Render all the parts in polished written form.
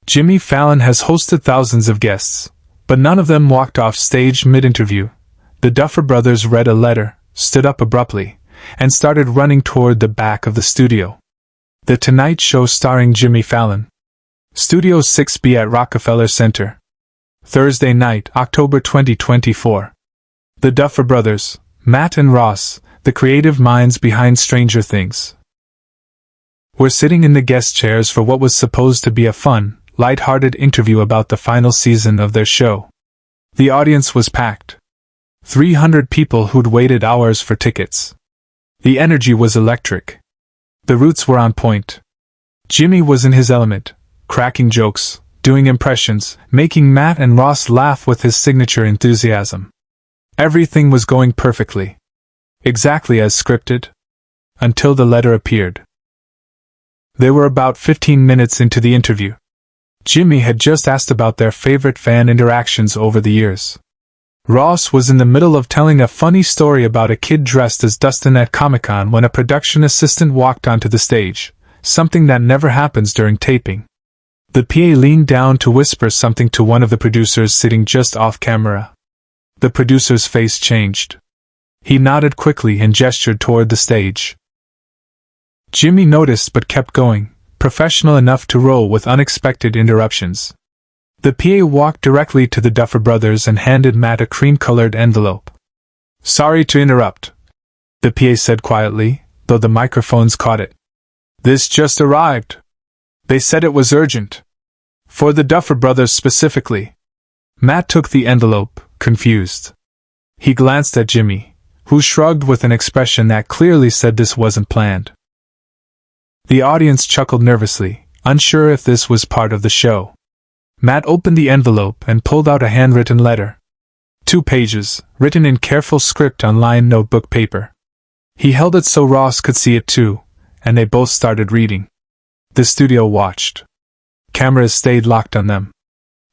Jimmy Fallon has hosted thousands of guests, but none of them walked off stage mid-interview. The Duffer Brothers read a letter, stood up abruptly, and started running toward the back of the studio. The Tonight Show starring Jimmy Fallon. Studio 6B at Rockefeller Center. Thursday night, October 2024. The Duffer Brothers, Matt and Ross, the creative minds behind Stranger Things, were sitting in the guest chairs for what was supposed to be a fun, light-hearted interview about the final season of their show. The audience was packed. 300 people who'd waited hours for tickets. The energy was electric. The roots were on point. Jimmy was in his element, cracking jokes, doing impressions, making Matt and Ross laugh with his signature enthusiasm. Everything was going perfectly. Exactly as scripted. Until the letter appeared. They were about 15 minutes into the interview. Jimmy had just asked about their favorite fan interactions over the years. Ross was in the middle of telling a funny story about a kid dressed as Dustin at Comic-Con when a production assistant walked onto the stage, something that never happens during taping. The PA leaned down to whisper something to one of the producers sitting just off camera. The producer's face changed. He nodded quickly and gestured toward the stage. Jimmy noticed but kept going, professional enough to roll with unexpected interruptions. The PA walked directly to the Duffer Brothers and handed Matt a cream-colored envelope. "Sorry to interrupt," the PA said quietly, though the microphones caught it. "This just arrived. They said it was urgent. For the Duffer Brothers specifically." Matt took the envelope, confused. He glanced at Jimmy, who shrugged with an expression that clearly said this wasn't planned. The audience chuckled nervously, unsure if this was part of the show. Matt opened the envelope and pulled out a handwritten letter. 2 pages, written in careful script on lined notebook paper. He held it so Ross could see it too, and they both started reading. The studio watched. Cameras stayed locked on them.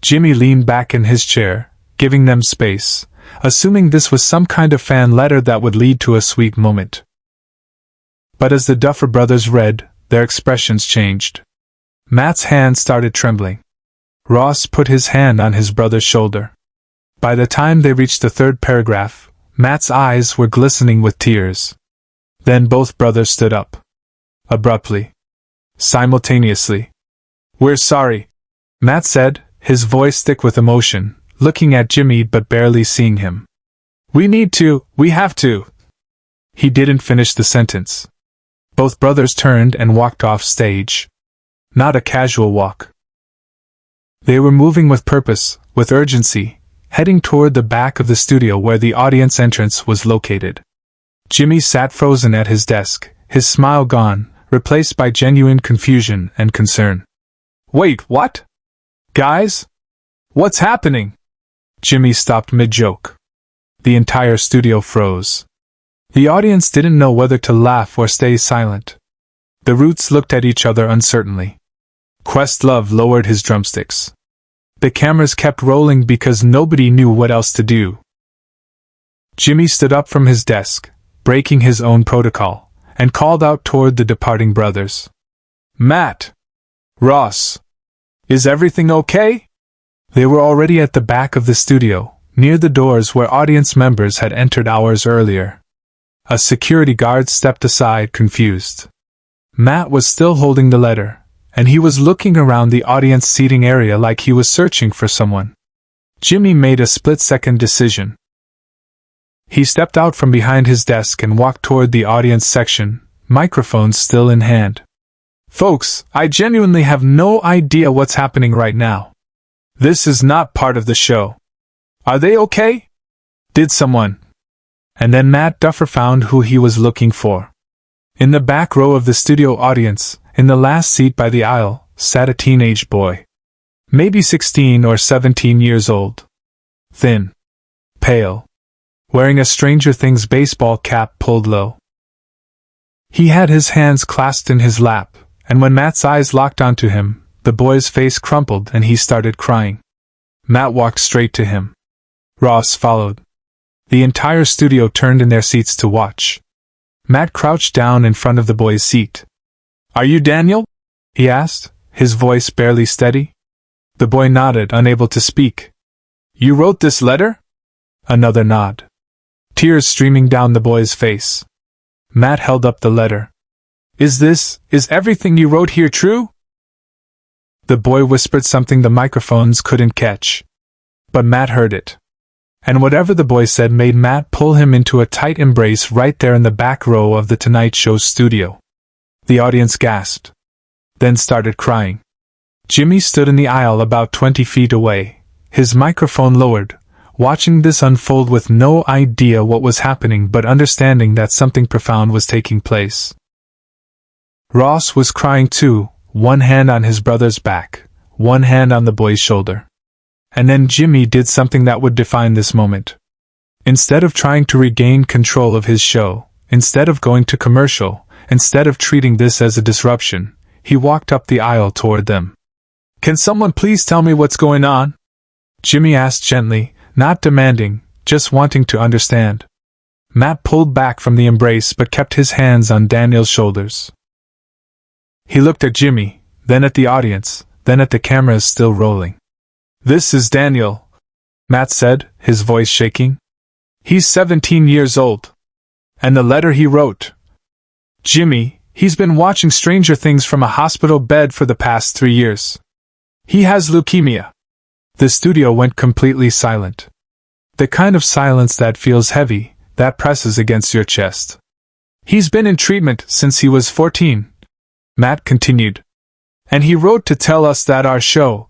Jimmy leaned back in his chair, giving them space, assuming this was some kind of fan letter that would lead to a sweet moment. But as the Duffer Brothers read, their expressions changed. Matt's hand started trembling. Ross put his hand on his brother's shoulder. By the time they reached the 3rd paragraph, Matt's eyes were glistening with tears. Then both brothers stood up. Abruptly. Simultaneously. "We're sorry," Matt said, his voice thick with emotion, looking at Jimmy but barely seeing him. We have to." He didn't finish the sentence. Both brothers turned and walked off stage. Not a casual walk. They were moving with purpose, with urgency, heading toward the back of the studio where the audience entrance was located. Jimmy sat frozen at his desk, his smile gone, replaced by genuine confusion and concern. "Wait, what? Guys? What's happening?" Jimmy stopped mid-joke. The entire studio froze. The audience didn't know whether to laugh or stay silent. The Roots looked at each other uncertainly. Questlove lowered his drumsticks. The cameras kept rolling because nobody knew what else to do. Jimmy stood up from his desk, breaking his own protocol, and called out toward the departing brothers. "Matt! Ross! Is everything okay?" They were already at the back of the studio, near the doors where audience members had entered hours earlier. A security guard stepped aside, confused. Matt was still holding the letter, and he was looking around the audience seating area like he was searching for someone. Jimmy made a split-second decision. He stepped out from behind his desk and walked toward the audience section, microphones still in hand. "Folks, I genuinely have no idea what's happening right now. This is not part of the show. Are they okay? Did someone?" And then Matt Duffer found who he was looking for. In the back row of the studio audience, in the last seat by the aisle, sat a teenage boy. Maybe 16 or 17 years old. Thin. Pale. Wearing a Stranger Things baseball cap pulled low. He had his hands clasped in his lap, and when Matt's eyes locked onto him, the boy's face crumpled and he started crying. Matt walked straight to him. Ross followed. The entire studio turned in their seats to watch. Matt crouched down in front of the boy's seat. "Are you Daniel?" he asked, his voice barely steady. The boy nodded, unable to speak. You wrote this letter? Another nod. Tears streaming down the boy's face. Matt held up the letter. Is everything you wrote here true? The boy whispered something the microphones couldn't catch. But Matt heard it. And whatever the boy said made Matt pull him into a tight embrace right there in the back row of the Tonight Show studio. The audience gasped. Then started crying. Jimmy stood in the aisle about 20 feet away, his microphone lowered, watching this unfold with no idea what was happening but understanding that something profound was taking place. Ross was crying too, one hand on his brother's back, one hand on the boy's shoulder. And then Jimmy did something that would define this moment. Instead of trying to regain control of his show, instead of going to commercial, instead of treating this as a disruption, he walked up the aisle toward them. Can someone please tell me what's going on? Jimmy asked gently, not demanding, just wanting to understand. Matt pulled back from the embrace but kept his hands on Daniel's shoulders. He looked at Jimmy, then at the audience, then at the cameras still rolling. This is Daniel, Matt said, his voice shaking. He's 17 years old. And the letter he wrote. Jimmy, he's been watching Stranger Things from a hospital bed for the past 3 years. He has leukemia. The studio went completely silent. The kind of silence that feels heavy, that presses against your chest. He's been in treatment since he was 14, Matt continued. And he wrote to tell us that our show,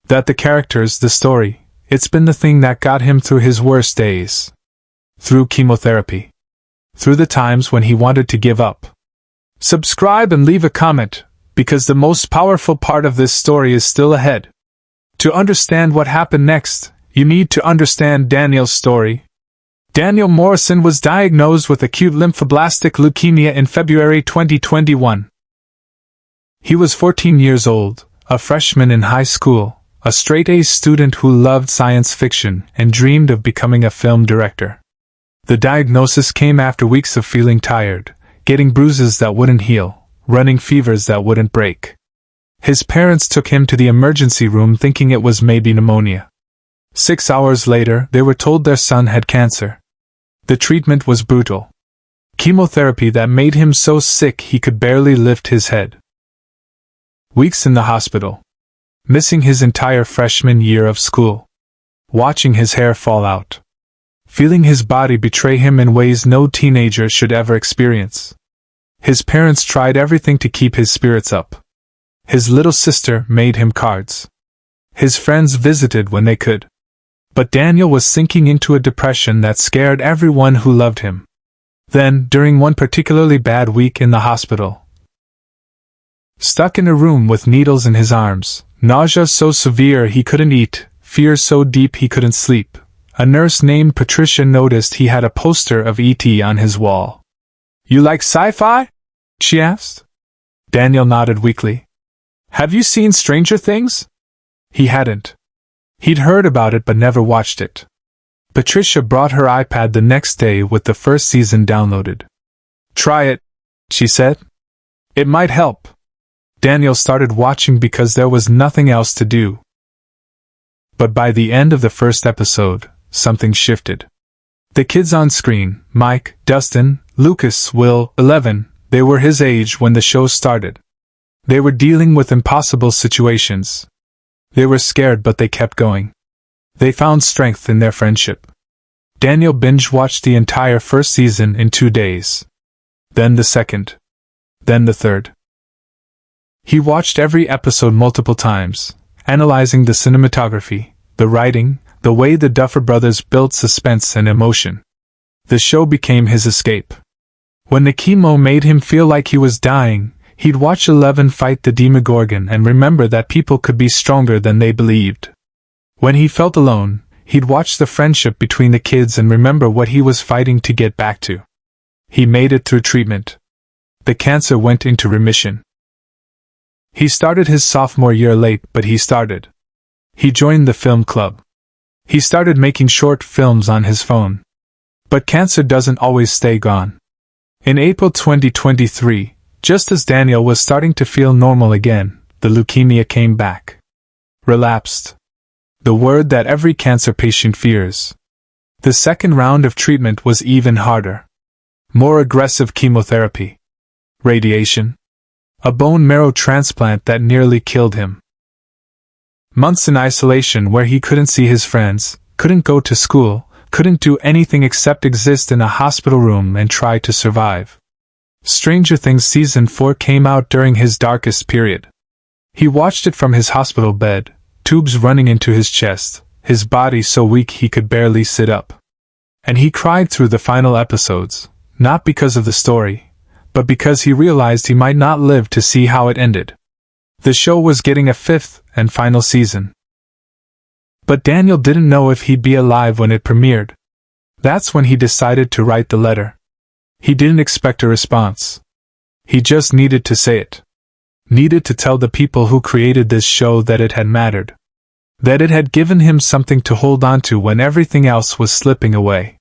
that the characters, the story, it's been the thing that got him through his worst days. Through chemotherapy. Through the times when he wanted to give up. Subscribe and leave a comment, because the most powerful part of this story is still ahead. To understand what happened next, you need to understand Daniel's story. Daniel Morrison was diagnosed with acute lymphoblastic leukemia in February 2021. He was 14 years old, a freshman in high school, a straight-A student who loved science fiction and dreamed of becoming a film director. The diagnosis came after weeks of feeling tired, getting bruises that wouldn't heal, running fevers that wouldn't break. His parents took him to the emergency room thinking it was maybe pneumonia. 6 hours later, they were told their son had cancer. The treatment was brutal. Chemotherapy that made him so sick he could barely lift his head. Weeks in the hospital. Missing his entire freshman year of school. Watching his hair fall out. Feeling his body betray him in ways no teenager should ever experience. His parents tried everything to keep his spirits up. His little sister made him cards. His friends visited when they could. But Daniel was sinking into a depression that scared everyone who loved him. Then, during one particularly bad week in the hospital, stuck in a room with needles in his arms, nausea so severe he couldn't eat, fear so deep he couldn't sleep, a nurse named Patricia noticed he had a poster of E.T. on his wall. You like sci-fi? She asked. Daniel nodded weakly. Have you seen Stranger Things? He hadn't. He'd heard about it but never watched it. Patricia brought her iPad the next day with the first season downloaded. Try it, she said. It might help. Daniel started watching because there was nothing else to do. But by the end of the first episode, something shifted. The kids on screen, Mike, Dustin, Lucas, Will, 11, they were his age when the show started. They were dealing with impossible situations. They were scared but they kept going. They found strength in their friendship. Daniel binge-watched the entire first season in 2 days. Then the second. Then the third. He watched every episode multiple times, analyzing the cinematography, the writing, the way the Duffer Brothers built suspense and emotion. The show became his escape. When the chemo made him feel like he was dying, he'd watch 11 fight the Demogorgon and remember that people could be stronger than they believed. When he felt alone, he'd watch the friendship between the kids and remember what he was fighting to get back to. He made it through treatment. The cancer went into remission. He started his sophomore year late, but he started. He joined the film club. He started making short films on his phone. But cancer doesn't always stay gone. In April 2023, just as Daniel was starting to feel normal again, the leukemia came back. Relapsed. The word that every cancer patient fears. The second round of treatment was even harder. More aggressive chemotherapy. Radiation. A bone marrow transplant that nearly killed him. Months in isolation where he couldn't see his friends, couldn't go to school, couldn't do anything except exist in a hospital room and try to survive. Stranger Things Season 4 came out during his darkest period. He watched it from his hospital bed, tubes running into his chest, his body so weak he could barely sit up. And he cried through the final episodes, not because of the story, but because he realized he might not live to see how it ended. The show was getting a 5th and final season. But Daniel didn't know if he'd be alive when it premiered. That's when he decided to write the letter. He didn't expect a response. He just needed to say it. Needed to tell the people who created this show that it had mattered. That it had given him something to hold on to when everything else was slipping away.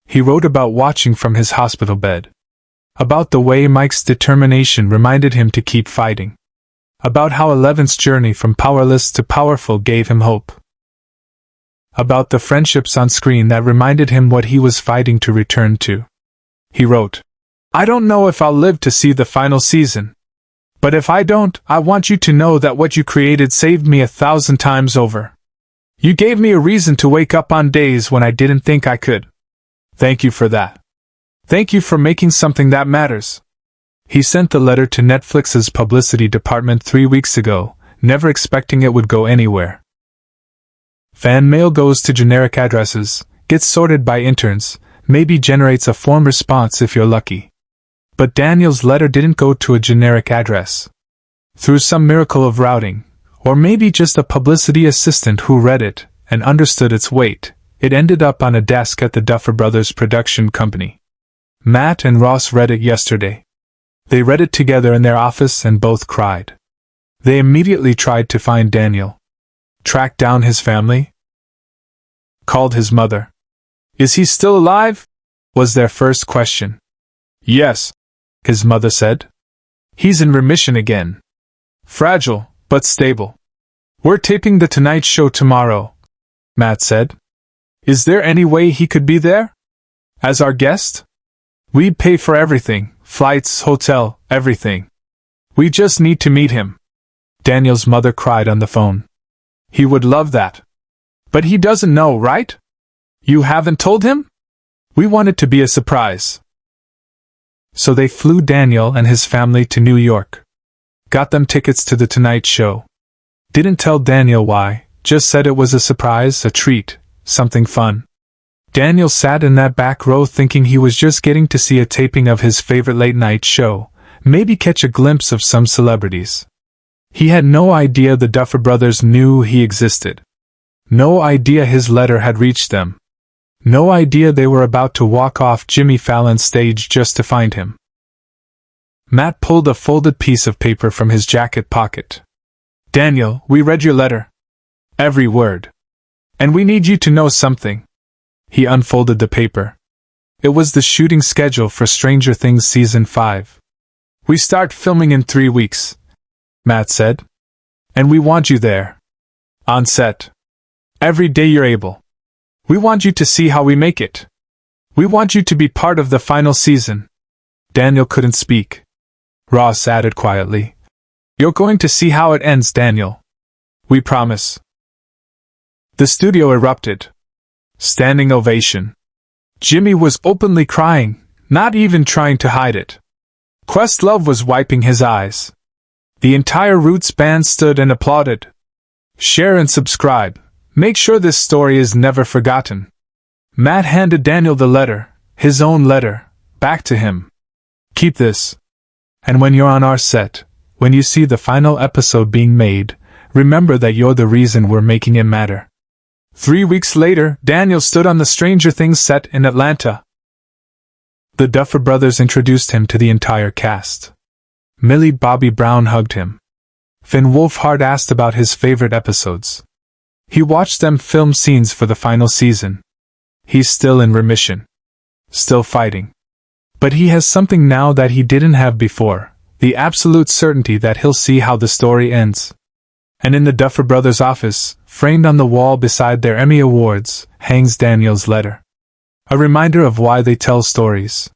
He wrote about watching from his hospital bed. About the way Mike's determination reminded him to keep fighting. About how Eleven's journey from powerless to powerful gave him hope. About the friendships on screen that reminded him what he was fighting to return to. He wrote, "I don't know if I'll live to see the final season. But if I don't, I want you to know that what you created saved me 1,000 times over. You gave me a reason to wake up on days when I didn't think I could. Thank you for that. Thank you for making something that matters." He sent the letter to Netflix's publicity department 3 weeks ago, never expecting it would go anywhere. Fan mail goes to generic addresses, gets sorted by interns, maybe generates a form response if you're lucky. But Daniel's letter didn't go to a generic address. Through some miracle of routing, or maybe just a publicity assistant who read it and understood its weight, it ended up on a desk at the Duffer Brothers production company. Matt and Ross read it yesterday. They read it together in their office and both cried. They immediately tried to find Daniel. Tracked down his family. Called his mother. "Is he still alive?" was their first question. "Yes," his mother said. "He's in remission again. Fragile, but stable. We're taping The Tonight Show tomorrow," Matt said. "Is there any way he could be there? As our guest? We'd pay for everything, flights, hotel, everything. We just need to meet him." Daniel's mother cried on the phone. "He would love that. But he doesn't know, right? You haven't told him? We want it to be a surprise." So they flew Daniel and his family to New York. Got them tickets to The Tonight Show. Didn't tell Daniel why, just said it was a surprise, a treat, something fun. Daniel sat in that back row thinking he was just getting to see a taping of his favorite late-night show, maybe catch a glimpse of some celebrities. He had no idea the Duffer Brothers knew he existed. No idea his letter had reached them. No idea they were about to walk off Jimmy Fallon's stage just to find him. Matt pulled a folded piece of paper from his jacket pocket. "Daniel, we read your letter. Every word. And we need you to know something." He unfolded the paper. It was the shooting schedule for Stranger Things Season 5. "We start filming in 3 weeks," Matt said. "And we want you there. On set. Every day you're able. We want you to see how we make it. We want you to be part of the final season." Daniel couldn't speak. Ross added quietly, "You're going to see how it ends, Daniel. We promise." The studio erupted. Standing ovation. Jimmy was openly crying, not even trying to hide it. Questlove was wiping his eyes. The entire Roots band stood and applauded. "Share and subscribe. Make sure this story is never forgotten." Matt handed Daniel the letter, his own letter, back to him. "Keep this. And when you're on our set, when you see the final episode being made, remember that you're the reason we're making it matter." 3 weeks later, Daniel stood on the Stranger Things set in Atlanta. The Duffer Brothers introduced him to the entire cast. Millie Bobby Brown hugged him. Finn Wolfhard asked about his favorite episodes. He watched them film scenes for the final season. He's still in remission. Still fighting. But he has something now that he didn't have before, the absolute certainty that he'll see how the story ends. And in the Duffer Brothers' office, framed on the wall beside their Emmy Awards, hangs Daniel's letter. A reminder of why they tell stories.